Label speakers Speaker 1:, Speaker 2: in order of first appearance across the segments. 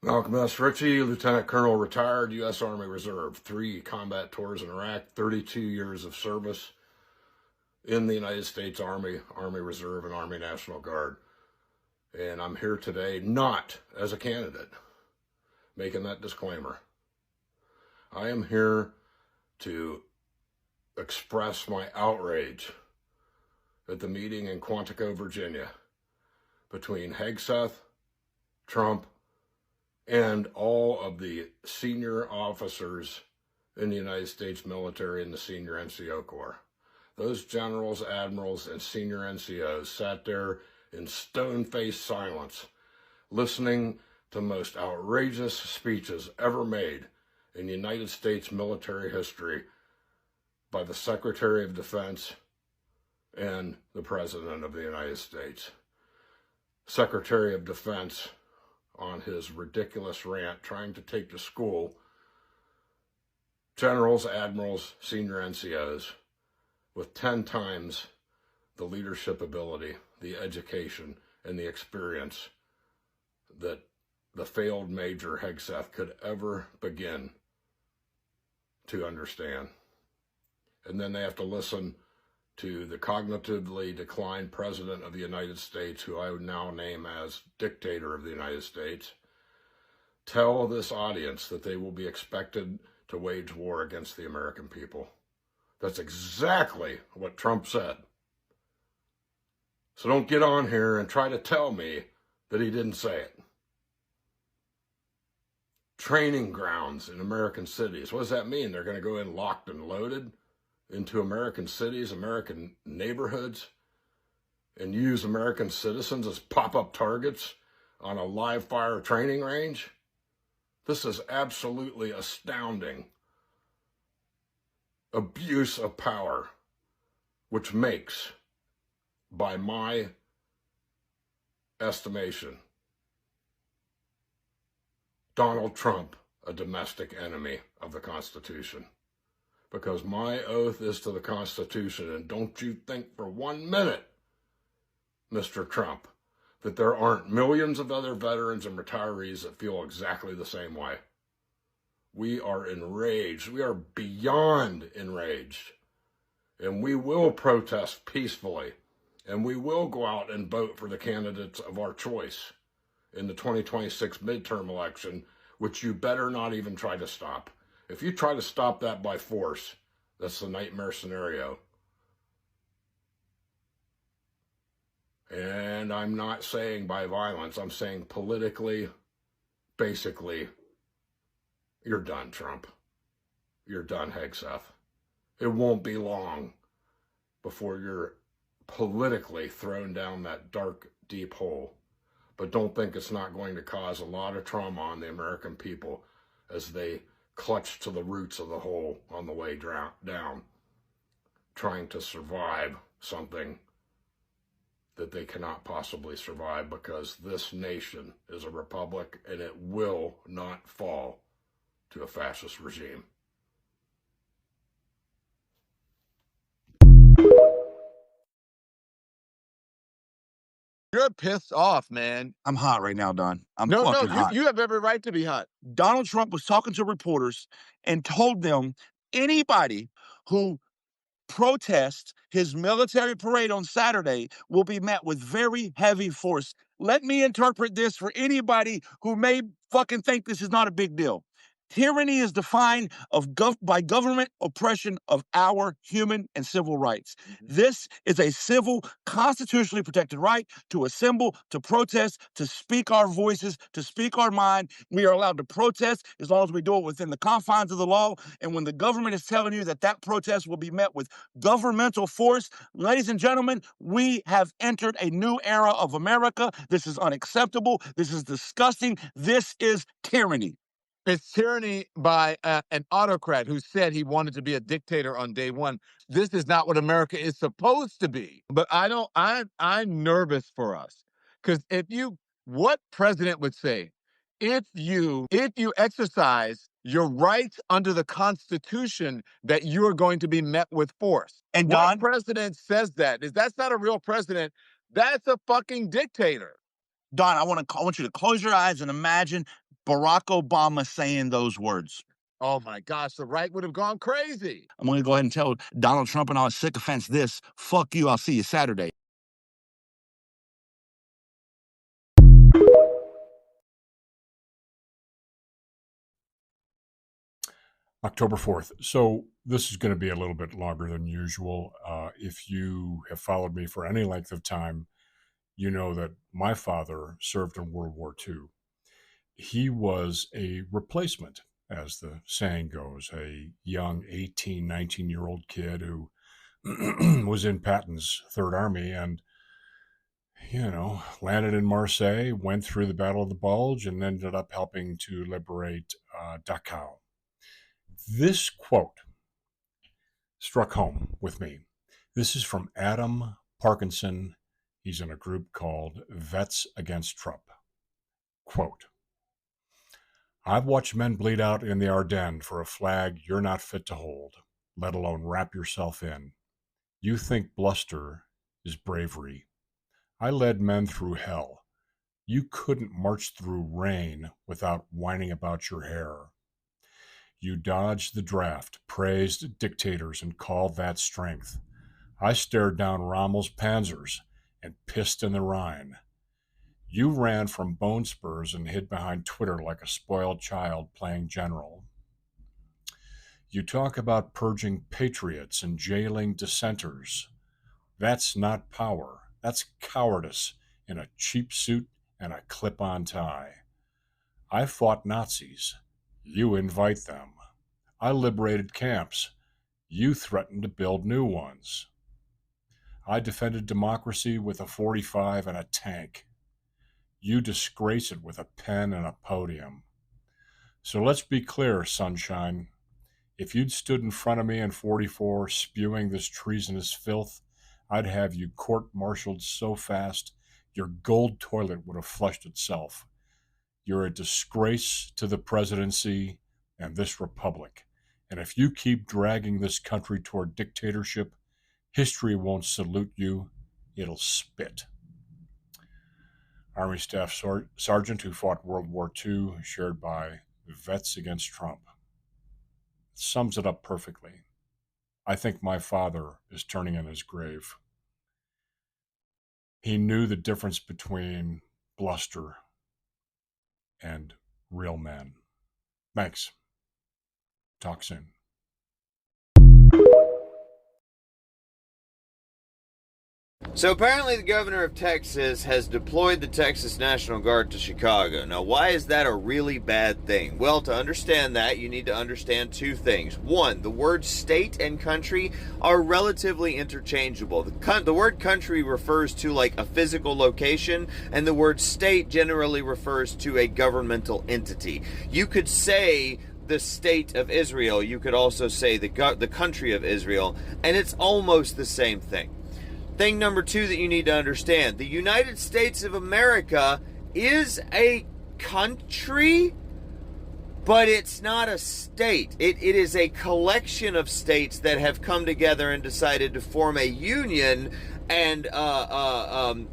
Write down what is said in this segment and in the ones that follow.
Speaker 1: Malcolm S. Ritchie, Lieutenant Colonel, retired U.S. Army Reserve, 3 combat tours in Iraq, 32 years of service in the United States Army, Army Reserve, and Army National Guard. And I'm here today not as a candidate, making that disclaimer. I am here to express my outrage at the meeting in Quantico, Virginia, between Hegseth, Trump, and all of the senior officers in the United States military and the senior NCO Corps. Those generals, admirals, and senior NCOs sat there in stone-faced silence, listening to the most outrageous speeches ever made in United States military history by the Secretary of Defense and the President of the United States. Secretary of Defense, on his ridiculous rant, trying to take to school generals, admirals, senior NCOs with 10 times the leadership ability, the education, and the experience that the failed Major Hegseth could ever begin to understand. And then they have to listen to the cognitively declined President of the United States, who I would now name as Dictator of the United States, tell this audience that they will be expected to wage war against the American people. That's exactly what Trump said. So don't get on here and try to tell me that he didn't say it. Training grounds in American cities. What does that mean? They're going to go in locked and loaded into American cities, American neighborhoods, and use American citizens as pop-up targets on a live fire training range? This is absolutely astounding abuse of power, which makes, by my estimation, Donald Trump a domestic enemy of the Constitution. Because my oath is to the Constitution, and don't you think for 1 minute, Mr. Trump, that there aren't millions of other veterans and retirees that feel exactly the same way. We are enraged. We are beyond enraged. And we will protest peacefully. And we will go out and vote for the candidates of our choice in the 2026 midterm election, which you better not even try to stop. If you try to stop that by force, that's the nightmare scenario. And I'm not saying by violence. I'm saying politically, basically, you're done, Trump. You're done, Hegseth. It won't be long before you're politically thrown down that dark, deep hole. But don't think it's not going to cause a lot of trauma on the American people as they clutch to the roots of the hole on the way down, trying to survive something that they cannot possibly survive, because this nation is a republic and it will not fall to a fascist regime.
Speaker 2: You're pissed off, man.
Speaker 3: I'm hot right now, Don. I'm
Speaker 2: No,
Speaker 3: fucking hot.
Speaker 2: you have every right to be hot.
Speaker 3: Donald Trump was talking to reporters and told them anybody who protests his military parade on Saturday will be met with very heavy force. Let me interpret this for anybody who may fucking think this is not a big deal. Tyranny is defined by government oppression of our human and civil rights. This is a civil, constitutionally protected right to assemble, to protest, to speak our voices, to speak our mind. We are allowed to protest as long as we do it within the confines of the law. And when the government is telling you that that protest will be met with governmental force, ladies and gentlemen, we have entered a new era of America. This is unacceptable. This is disgusting. This is tyranny.
Speaker 2: It's tyranny by an autocrat who said he wanted to be a dictator on day one. This is not what America is supposed to be. But I'm nervous for us. Because what president would say, if you exercise your rights under the Constitution, that you are going to be met with force?
Speaker 3: And
Speaker 2: what
Speaker 3: Don,
Speaker 2: president says that? That's not a real president. That's a fucking dictator.
Speaker 3: Don, I want you to close your eyes and imagine Barack Obama saying those words.
Speaker 2: Oh my gosh, the right would have gone crazy.
Speaker 3: I'm going to go ahead and tell Donald Trump and all his sycophants this. Fuck you. I'll see you Saturday.
Speaker 4: October 4th. So this is going to be a little bit longer than usual. If you have followed me for any length of time, you know that my father served in World War II. He was a replacement, as the saying goes, a young 18, 19-year-old kid who was in Patton's Third Army and, landed in Marseille, went through the Battle of the Bulge, and ended up helping to liberate Dachau. This quote struck home with me. This is from Adam Parkinson. He's in a group called Vets Against Trump. Quote, I've watched men bleed out in the Ardennes for a flag you're not fit to hold, let alone wrap yourself in. You think bluster is bravery. I led men through hell. You couldn't march through rain without whining about your hair. You dodged the draft, praised dictators, and called that strength. I stared down Rommel's panzers and pissed in the Rhine. You ran from bone spurs and hid behind Twitter like a spoiled child playing general. You talk about purging patriots and jailing dissenters. That's not power. That's cowardice in a cheap suit and a clip-on tie. I fought Nazis. You invite them. I liberated camps. You threatened to build new ones. I defended democracy with a .45 and a tank. You disgrace it with a pen and a podium. So let's be clear, sunshine. If you'd stood in front of me in '44 spewing this treasonous filth, I'd have you court-martialed so fast your gold toilet would have flushed itself. You're a disgrace to the presidency and this republic. And if you keep dragging this country toward dictatorship, history won't salute you, it'll spit. Army Staff Sergeant who fought World War II, shared by Vets Against Trump. It sums it up perfectly. I think my father is turning in his grave. He knew the difference between bluster and real men. Thanks. Talk soon.
Speaker 5: So apparently the governor of Texas has deployed the Texas National Guard to Chicago. Now, why is that a really bad thing? Well, to understand that, you need to understand two things. One, the words state and country are relatively interchangeable. The word country refers to like a physical location, and the word state generally refers to a governmental entity. You could say the state of Israel. You could also say the country of Israel, and it's almost the same thing. Thing number two that you need to understand, the United States of America is a country, but it's not a state. It is a collection of states that have come together and decided to form a union and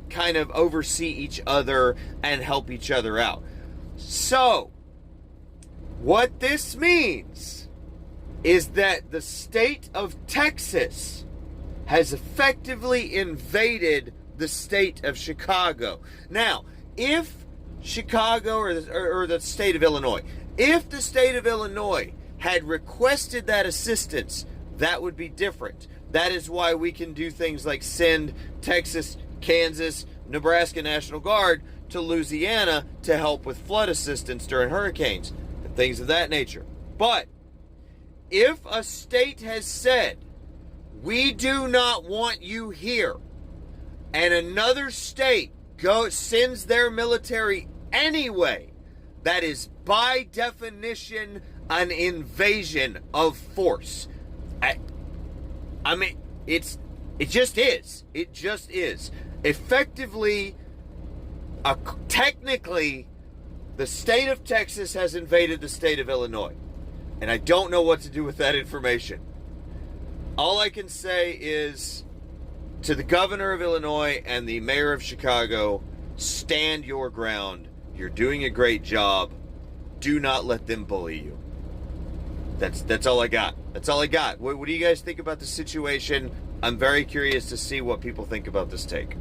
Speaker 5: kind of oversee each other and help each other out. So, what this means is that the state of Texas has effectively invaded the state of Chicago. Now, if Chicago or the state of Illinois, if the state of Illinois had requested that assistance, that would be different. That is why we can do things like send Texas, Kansas, Nebraska National Guard to Louisiana to help with flood assistance during hurricanes and things of that nature. But if a state has said, we do not want you here, and another state sends their military anyway, that is by definition an invasion of force. I mean, it just is. It just is. Effectively, technically, the state of Texas has invaded the state of Illinois, and I don't know what to do with that information. All I can say is, to the governor of Illinois and the mayor of Chicago, stand your ground. You're doing a great job. do not let them bully you. That's all I got. That's all I got. What do you guys think about the situation? I'm very curious to see what people think about this take.